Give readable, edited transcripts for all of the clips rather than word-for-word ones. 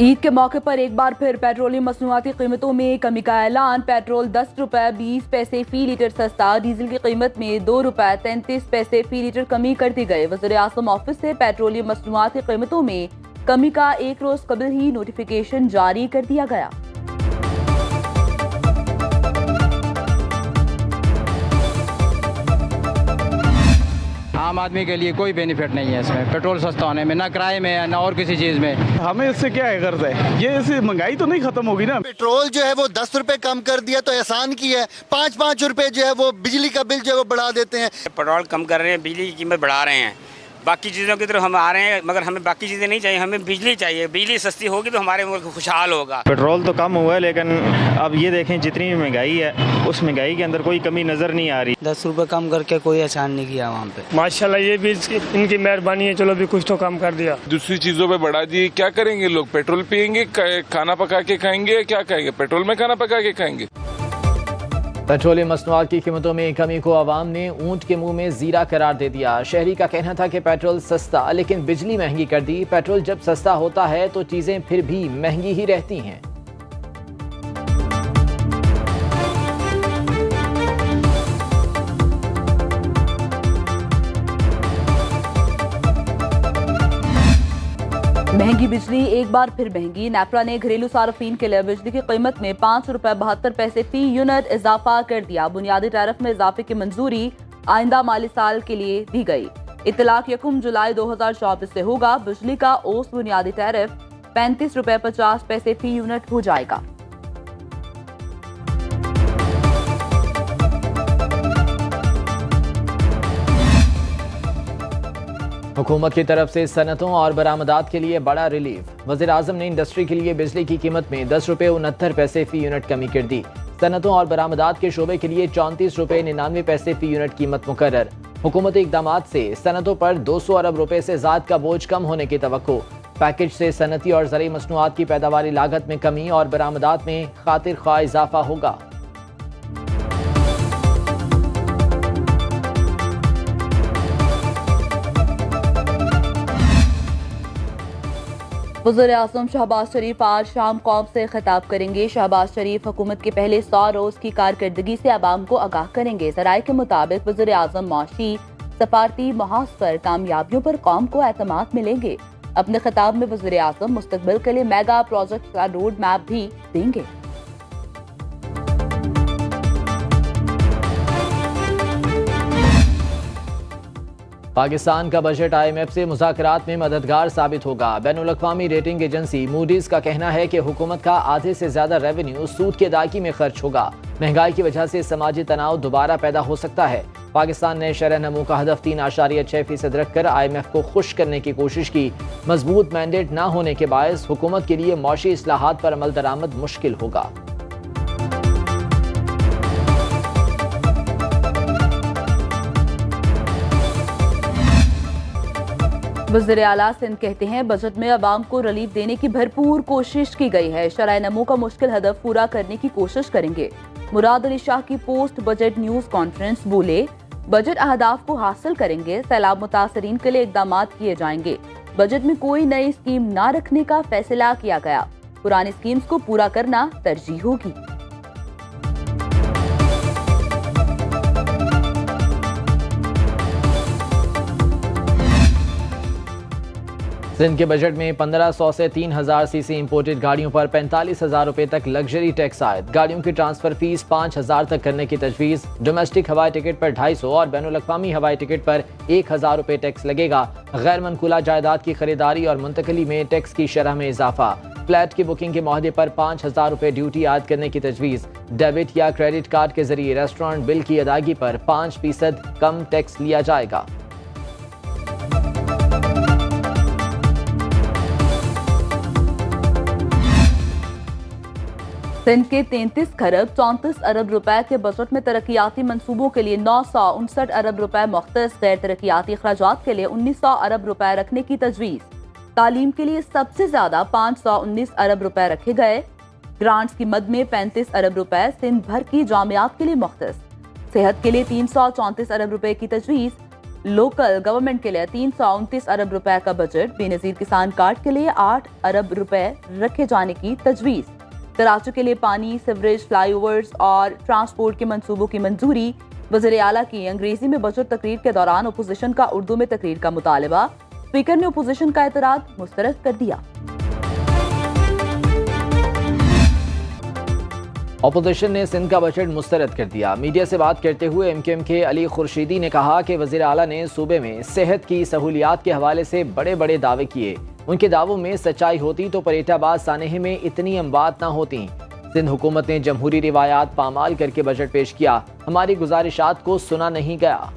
ईद के मौके पर एक बार फिर पेट्रोलियम मसनूआती कीमतों में कमी का ऐलान। पेट्रोल 10 रुपए 20 पैसे फी लीटर सस्ता, डीजल की कीमत में 2 रुपए 33 पैसे फी लीटर कमी कर दी गई। वज़ीर-ए-आज़म ऑफिस से पेट्रोलियम मसनूआती कीमतों में कमी का एक रोज कबल ही नोटिफिकेशन जारी कर दिया गया। आम आदमी के लिए कोई बेनिफिट नहीं है इसमें, पेट्रोल सस्ता होने में, ना किराए में ना और किसी चीज़ में। हमें इससे क्या है गर्ज है, ये इससे महंगाई तो नहीं खत्म होगी ना। पेट्रोल जो है वो 10 रुपए कम कर दिया तो एहसान की है, 5-5 रुपए जो है वो बिजली का बिल जो है वो बढ़ा देते हैं। पेट्रोल कम कर रहे हैं, बिजली की कीमत बढ़ा रहे हैं, बाकी चीज़ों की तरफ हम आ रहे हैं, मगर हमें बाकी चीज़ें नहीं चाहिए, हमें बिजली चाहिए। बिजली सस्ती होगी तो हमारे मुल्क खुशहाल होगा। पेट्रोल तो कम हुआ है, लेकिन अब ये देखें जितनी महंगाई है उस महंगाई के अंदर कोई कमी नज़र नहीं आ रही। 10 रुपए कम करके कोई एहसान नहीं किया वहाँ पे। माशाल्लाह ये भी इनकी मेहरबानी है, चलो भी कुछ तो कम कर दिया। दूसरी चीजों पे बढ़ा दिए, क्या करेंगे लोग? पेट्रोल पियेंगे, खाना पका के खाएंगे, क्या खाएंगे? पेट्रोल में खाना पका के खाएंगे। पेट्रोलियम मसनूआत की कीमतों में कमी को आवाम ने ऊंट के मुंह में जीरा करार दे दिया। शहरी का कहना था कि पेट्रोल सस्ता, लेकिन बिजली महंगी कर दी। पेट्रोल जब सस्ता होता है तो चीजें फिर भी महंगी ही रहती हैं। महंगी बिजली एक बार फिर महंगी। नेपरा ने घरेलू सार्फिन के लिए बिजली की कीमत में 5 रुपए 72 पैसे फी यूनिट इजाफा कर दिया। बुनियादी टैरिफ में इजाफे की मंजूरी आइंदा माली साल के लिए दी गई। इतलाक 1 जुलाई 2024 से होगा। बिजली का औसत बुनियादी टैरिफ 35 रुपए 50 पैसे फी यूनिट हो जाएगा। हुकूमत की तरफ से सनतों और बरामदात के लिए बड़ा रिलीफ। वज़ीर-ए-आज़म ने इंडस्ट्री के लिए बिजली की कीमत में 10 रुपए 69 पैसे फी यूनिट कमी कर दी। सनतों और बरामदात के शोबे के लिए 34 रुपए 99 पैसे फी यूनिट कीमत मुकर्रर। हुकूमती इक़दामात से सनतों पर 200 अरब रुपए से ज़ायद का बोझ कम होने की तवक्को। पैकेज से सनती और ज़रूरी मसनूआत की पैदावारी लागत में कमी और बरामदात में खातिर ख्वाह इजाफा होगा। वज़ीर-ए-आज़म शहबाज शरीफ आज शाम कौम से खिताब करेंगे। शहबाज शरीफ हुकूमत के पहले 100 रोज की कारकर्दगी से अवाम को आगाह करेंगे। ज़राए के मुताबिक वज़ीर-ए-आज़म माशी सफारती महाज पर कामयाबियों पर कौम को एतमाद मिलेंगे। अपने खिताब में वज़ीर-ए-आज़म मुस्तकबिल के लिए मेगा प्रोजेक्ट का रोड मैप भी देंगे। पाकिस्तान का बजट IMF से मुज़ाकरात में मददगार साबित होगा। बैनुल-अक़वामी रेटिंग एजेंसी मूडीज़ का कहना है कि हुकूमत का आधे से ज्यादा रेवेन्यू सूद की अदायगी में खर्च होगा। महंगाई की वजह से समाजी तनाव दोबारा पैदा हो सकता है। पाकिस्तान ने शरह नमू का हदफ 3.6% रखकर IMF को खुश करने की कोशिश की। मजबूत मैंडेट न होने के बायस हुकूमत के लिए मौशी इस्लाहात पर अमल दरामद मुश्किल होगा। वज़ीर आला सिंध कहते हैं बजट में अवाम को रिलीफ देने की भरपूर कोशिश की गई है। शरह नमू का मुश्किल हदफ पूरा करने की कोशिश करेंगे। मुराद अली शाह की पोस्ट बजट न्यूज कॉन्फ्रेंस बोले, बजट अहदाफ को हासिल करेंगे। सैलाब मुतासरीन के लिए इकदाम किए जाएंगे। बजट में कोई नई स्कीम न रखने का फैसला किया गया। पुरानी स्कीम्स को पूरा करना तरजीह होगी। सिंध के बजट में 1500 से 3000 सीसी इंपोर्टेड गाड़ियों पर 45,000 रुपए तक लग्जरी टैक्स आयद। गाड़ियों की ट्रांसफर फीस 5,000 तक करने की तजवीज़। डोमेस्टिक हवाई टिकट पर 250 और बैनुल-अक़वामी हवाई टिकट पर 1,000 रुपए टैक्स लगेगा। गैर मनकुला जायदाद की खरीदारी और मुंतकली में टैक्स की शरह में इजाफा। फ्लैट की बुकिंग के मुआहदे पर 5,000 रुपए ड्यूटी आयद करने की तजवीज़। डेबिट या क्रेडिट कार्ड के जरिए रेस्टोरेंट बिल की अदायगी पर 5% कम टैक्स लिया जाएगा। सिंध के 33 खरब 34 अरब रुपए के बजट में तरक्याती मंसूबों के लिए 959 अरब रुपए मुख्तस, गैर तरक्याती अखराजात के लिए 1900 अरब रुपए रखने की तजवीज़। तालीम के लिए सबसे ज्यादा 519 अरब रुपए रखे गए। ग्रांट्स की मद में 35 अरब रुपए सिंध भर की जामियात के लिए मुख्तस। सेहत के लिए 334 अरब रुपए की तजवीज़। लोकल गवर्नमेंट के लिए 329 अरब रुपए का बजट। बेनजीर किसान कार्ड के लिए 8 अरब रुपए रखे जाने की तजवीज। कराची के लिए पानी, सीवरेज, फ्लाईओवर्स और ट्रांसपोर्ट के मंसूबों की मंजूरी। वज़ीर आला की अंग्रेजी में बजट तकरीर के दौरान अपोजिशन का उर्दू में तकरीर का मुतालबा। स्पीकर ने अपोजिशन का एतराज मुस्तरद कर दिया। अपोजिशन ने सिंध का बजट मुस्तरद कर दिया। मीडिया से बात करते हुए MKM के अली खुर्शीदी ने कहा कि वज़ीर आला ने सूबे में सेहत की सहूलियात के हवाले से बड़े बड़े दावे किए। उनके दावों में सच्चाई होती तो परेटाबाद सानेह में इतनी अमवात न होती। सिंध हुकूमत ने जमहूरी रिवायात पामाल करके बजट पेश किया। हमारी गुजारिशात को सुना नहीं गया।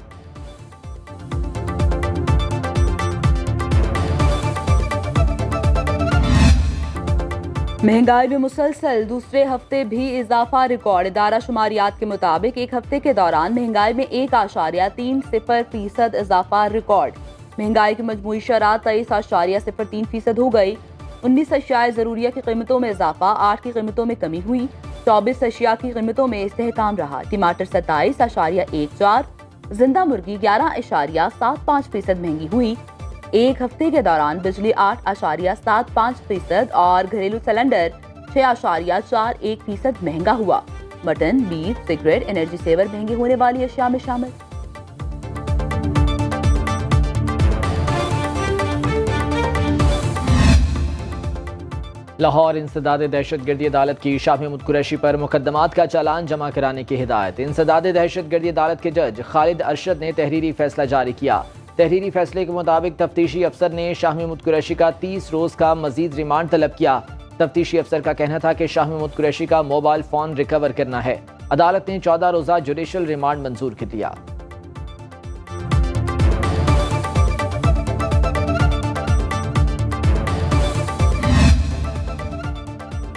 महंगाई में मुसलसल दूसरे हफ्ते भी इजाफा रिकॉर्ड। इदारा शुमारियात के मुताबिक एक हफ्ते के दौरान महंगाई में 1.30% इजाफा रिकॉर्ड। महंगाई की मजमूई शरह 23.03% हो गई। 19 अशिया ज़रूरिया की कीमतों में इजाफा, 8 की कीमतों में कमी हुई। 24 अशिया की कीमतों में इस्तेहकाम रहा। टमाटर 27.14, जिंदा मुर्गी 11.75% महंगी हुई। एक हफ्ते के दौरान बिजली 8.75% और घरेलू सिलेंडर 6.41% महंगा हुआ। Mutton, beef, cigarette, energy saver महंगी होने वाली अशिया में शामिल। लाहौर इंसदाद दहशतगर्दी अदालत की शाह महमूद कुरैशी पर मुकदमात का चालान जमा कराने की हिदायत। इंसदाद दहशतगर्दी अदालत के जज खालिद अरशद ने तहरीरी फैसला जारी किया। तहरीरी फैसले के मुताबिक तफ्तीशी अफसर ने शाह महमूद कुरैशी का 30 रोज का मजीद रिमांड तलब किया। तफ्तीशी अफसर का कहना था कि शाह महमूद कुरैशी का मोबाइल फोन रिकवर करना है। अदालत ने 14 रोजा जुडिशल रिमांड मंजूर कर दिया।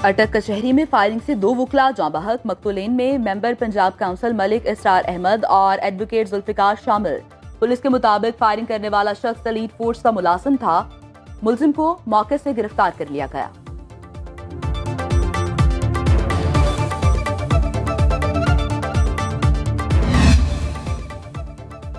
अटक कचहरी में फायरिंग से 2 वुकला जाँ बहक। मकतूलीन में मेंबर पंजाब काउंसिल मलिक इसरार अहमद और एडवोकेट जुल्फिकार शामिल। पुलिस के मुताबिक फायरिंग करने वाला शख्स एलीट फोर्स का मुलाजिम था। मुलजिम को मौके से गिरफ्तार कर लिया गया।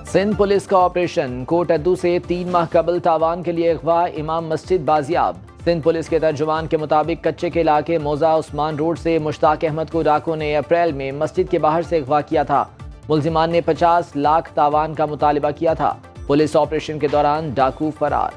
सिंध पुलिस का ऑपरेशन कोटअद्दू से 3 माह कबल तावान के लिए अगवा इमाम मस्जिद बाजियाब। सिंध पुलिस के तर्जुमान के मुताबिक कच्चे के इलाके मौजा उस्मान रोड से मुश्ताक अहमद को डाकुओं ने अप्रैल में मस्जिद के बाहर से अगवा किया था। मुल्जिमान ने 50 लाख तावान का मुतालिबा किया था। पुलिस ऑपरेशन के दौरान डाकू फरार।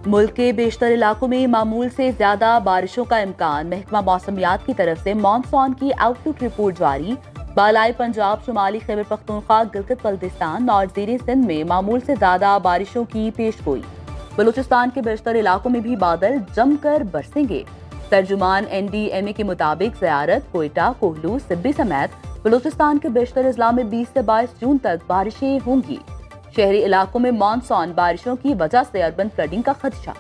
मुल्क के बेशतर इलाकों में मामूल से ज्यादा बारिशों का इम्कान। महकमा मौसमियात की तरफ से मॉनसून की आउटलुक रिपोर्ट जारी। बालाई पंजाब, शुमाली खैबर पख्तूनख्वा, गिलगित बल्तिस्तान और ज़ेरे सिंध में मामूल से ज्यादा बारिशों की पेशगोई। बलूचिस्तान के बेशतर इलाकों में भी बादल जमकर बरसेंगे। तर्जुमान NDMA के मुताबिक ज़ियारत, कोयटा, कोहलू, सिब्बी समेत बलूचिस्तान के बेशतर अजला में 20 से 22 जून तक बारिशें होंगी। शहरी इलाकों में मॉनसून बारिशों की वजह से अर्बन फ्लडिंग का खदशा।